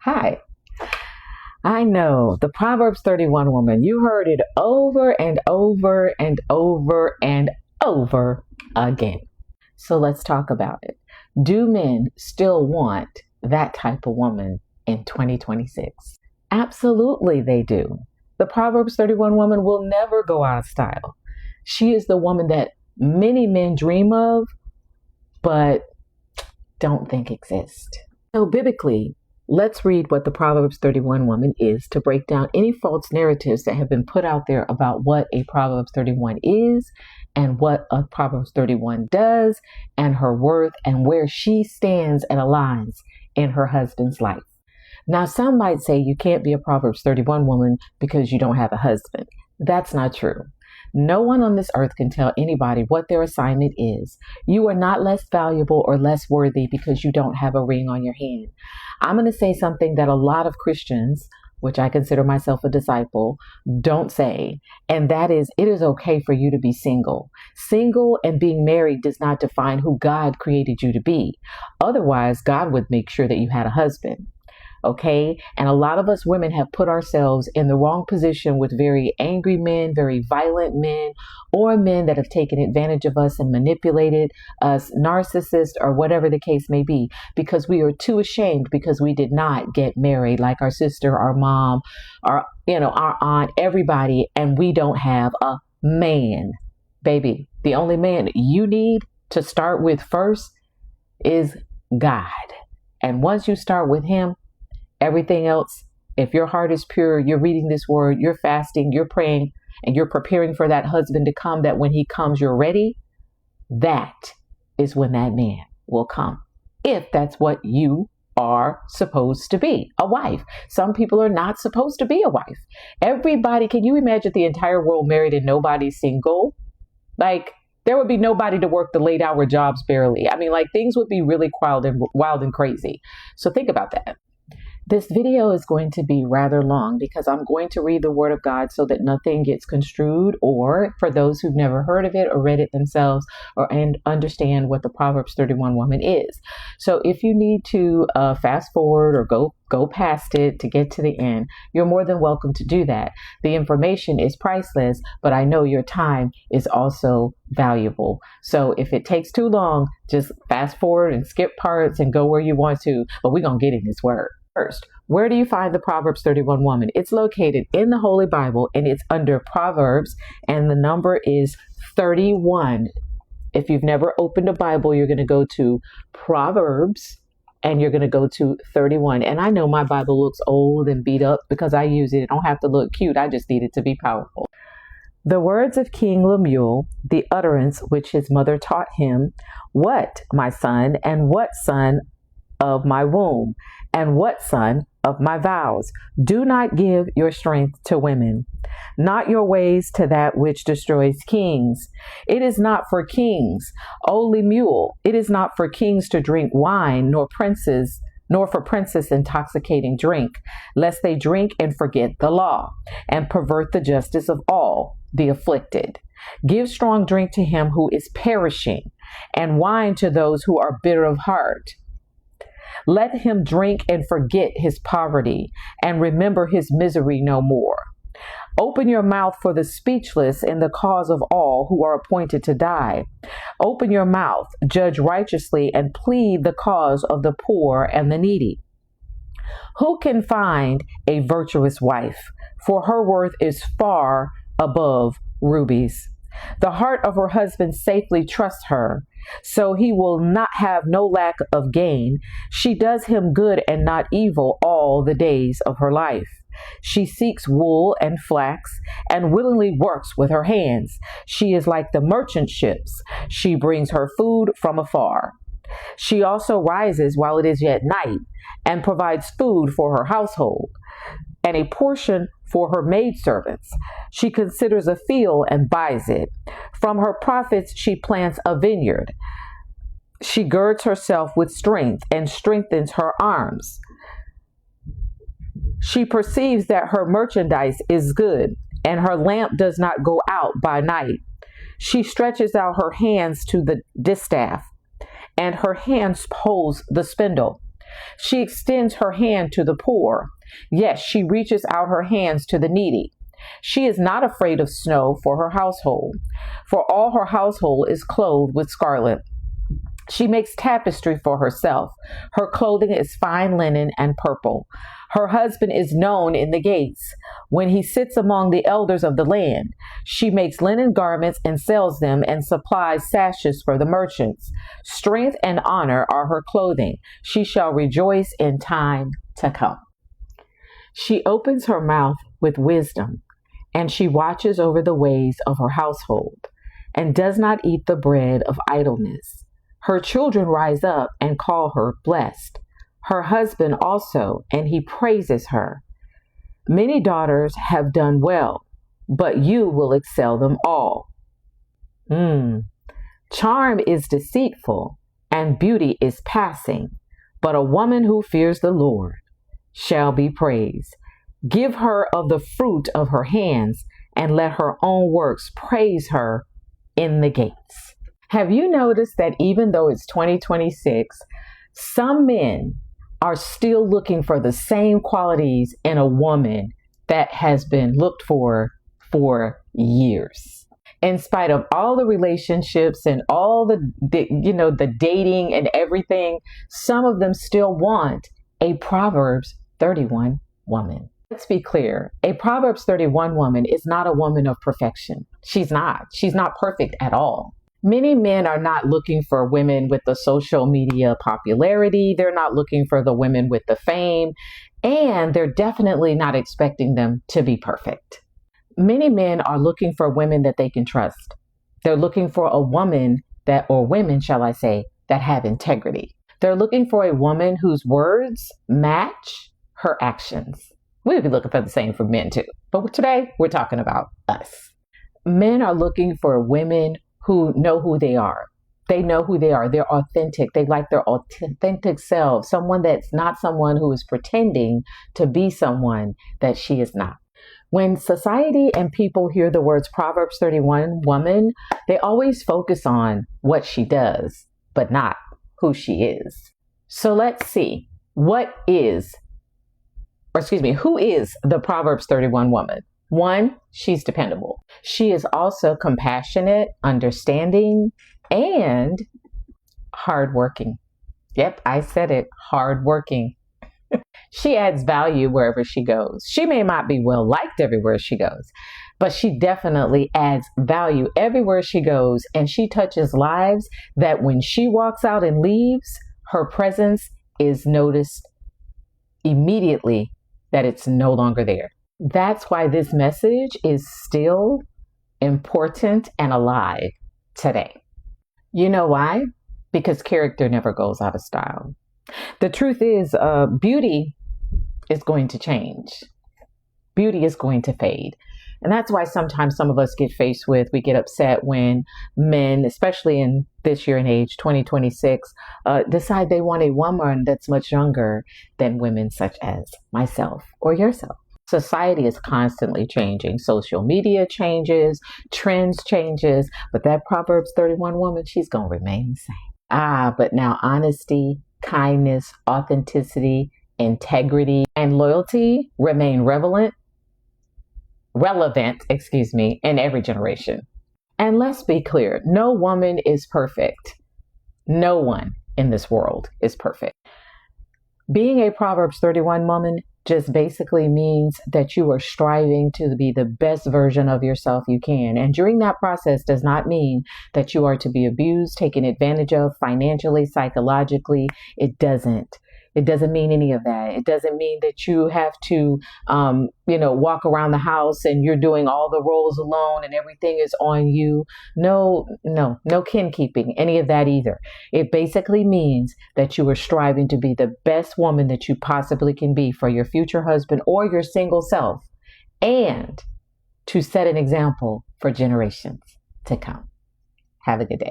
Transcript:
Hi. I know the Proverbs 31 woman. You heard it over and over and over and over again. So let's talk about it. Do men still want that type of woman in 2026? Absolutely, they do. The Proverbs 31 woman will never go out of style. She is the woman that many men dream of, but don't think exists. So, biblically, let's read what the Proverbs 31 woman is to break down any false narratives that have been put out there about what a Proverbs 31 is and what a Proverbs 31 does and her worth and where she stands and aligns in her husband's life. Now, some might say you can't be a Proverbs 31 woman because you don't have a husband. That's not true. No one on this earth can tell anybody what their assignment is. You are not less valuable or less worthy because you don't have a ring on your hand. I'm going to say something that a lot of Christians, which I consider myself a disciple, don't say, and that is it is okay for you to be single. Single and being married does not define who God created you to be. Otherwise, God would make sure that you had a husband. Okay. And a lot of us women have put ourselves in the wrong position with very angry men, very violent men, or men that have taken advantage of us and manipulated us, narcissists, or whatever the case may be, because we are too ashamed because we did not get married like our sister, our mom, our aunt, everybody, and we don't have a man. Baby, the only man you need to start with first is God. And once you start with him, everything else, if your heart is pure, you're reading this word, you're fasting, you're praying, and you're preparing for that husband to come, that when he comes, you're ready. That is when that man will come. If that's what you are supposed to be, a wife. Some people are not supposed to be a wife. Everybody, can you imagine the entire world married and nobody single? Like, there would be nobody to work the late hour jobs barely. I mean, like, things would be really wild and crazy. So think about that. This video is going to be rather long because I'm going to read the word of God so that nothing gets construed, or for those who've never heard of it or read it themselves and understand what the Proverbs 31 woman is. So if you need to fast forward or go past it to get to the end, you're more than welcome to do that. The information is priceless, but I know your time is also valuable. So if it takes too long, just fast forward and skip parts and go where you want to, but we're going to get in this word. First, where do you find the Proverbs 31 woman? It's located in the Holy Bible and it's under Proverbs, and the number is 31. If you've never opened a Bible, you're going to go to Proverbs and you're going to go to 31. And I know my Bible looks old and beat up because I use it. I don't have to look cute. I just need it to be powerful. The words of King Lemuel, the utterance which his mother taught him, what, my son, and what son of my womb, and what son of my vows? Do not give your strength to women, not your ways to that which destroys kings. It is not for kings, O Lemuel, it is not for kings to drink wine, nor for princes intoxicating drink, lest they drink and forget the law, and pervert the justice of all the afflicted. Give strong drink to him who is perishing, and wine to those who are bitter of heart. Let him drink and forget his poverty, and remember his misery no more. Open your mouth for the speechless in the cause of all who are appointed to die. Open your mouth, judge righteously, and plead the cause of the poor and the needy. Who can find a virtuous wife? For her worth is far above rubies. The heart of her husband safely trusts her, so he will not have no lack of gain. She does him good and not evil all the days of her life. She seeks wool and flax and willingly works with her hands. She is like the merchant ships. She brings her food from afar. She also rises while it is yet night and provides food for her household and a portion for her maidservants. She considers a field and buys it. From her profits she plants a vineyard. She girds herself with strength and strengthens her arms. She perceives that her merchandise is good, and her lamp does not go out by night. She stretches out her hands to the distaff, and her hands holds the spindle. She extends her hand to the poor. Yes, she reaches out her hands to the needy. She is not afraid of snow for her household, for all her household is clothed with scarlet. She makes tapestry for herself. Her clothing is fine linen and purple. Her husband is known in the gates. When he sits among the elders of the land, she makes linen garments and sells them and supplies sashes for the merchants. Strength and honor are her clothing. She shall rejoice in time to come. She opens her mouth with wisdom, and she watches over the ways of her household, and does not eat the bread of idleness. Her children rise up and call her blessed. Her husband also, and he praises her. Many daughters have done well, but you will excel them all. Charm is deceitful, and beauty is passing, but a woman who fears the Lord shall be praised. Give her of the fruit of her hands, and let her own works praise her in the gates. Have you noticed that even though it's 2026, some men are still looking for the same qualities in a woman that has been looked for years? In spite of all the relationships and all the dating and everything, some of them still want a Proverbs 31 woman. Let's be clear. A Proverbs 31 woman is not a woman of perfection. She's not. She's not perfect at all. Many men are not looking for women with the social media popularity. They're not looking for the women with the fame, and they're definitely not expecting them to be perfect. Many men are looking for women that they can trust. They're looking for a woman or women, shall I say, that have integrity. They're looking for a woman whose words match her actions. We'd be looking for the same for men too. But today we're talking about us. Men are looking for women who know who they are. They know who they are. They're authentic. They like their authentic selves. Someone that's not someone who is pretending to be someone that she is not. When society and people hear the words Proverbs 31 woman, they always focus on what she does, but not who she is. So let's see, who is the Proverbs 31 woman? One, she's dependable. She is also compassionate, understanding, and hardworking. Yep, I said it, hardworking. She adds value wherever she goes. She may not be well liked everywhere she goes, but she definitely adds value everywhere she goes, and she touches lives that when she walks out and leaves, her presence is noticed immediately that it's no longer there. That's why this message is still important and alive today. You know why? Because character never goes out of style. The truth is, beauty is going to change. Beauty is going to fade. And that's why sometimes some of us we get upset when men, especially in this year and age, 2026, decide they want a woman that's much younger than women such as myself or yourself. Society is constantly changing. Social media changes, trends changes, but that Proverbs 31 woman, she's going to remain the same. But now honesty, kindness, authenticity, integrity, and loyalty remain relevant, in every generation. And let's be clear, no woman is perfect. No one in this world is perfect. Being a Proverbs 31 woman just basically means that you are striving to be the best version of yourself you can. And during that process does not mean that you are to be abused, taken advantage of financially, psychologically. It doesn't. It doesn't mean any of that. It doesn't mean that you have to, walk around the house and you're doing all the roles alone and everything is on you. No kin keeping, any of that either. It basically means that you are striving to be the best woman that you possibly can be for your future husband or your single self, and to set an example for generations to come. Have a good day.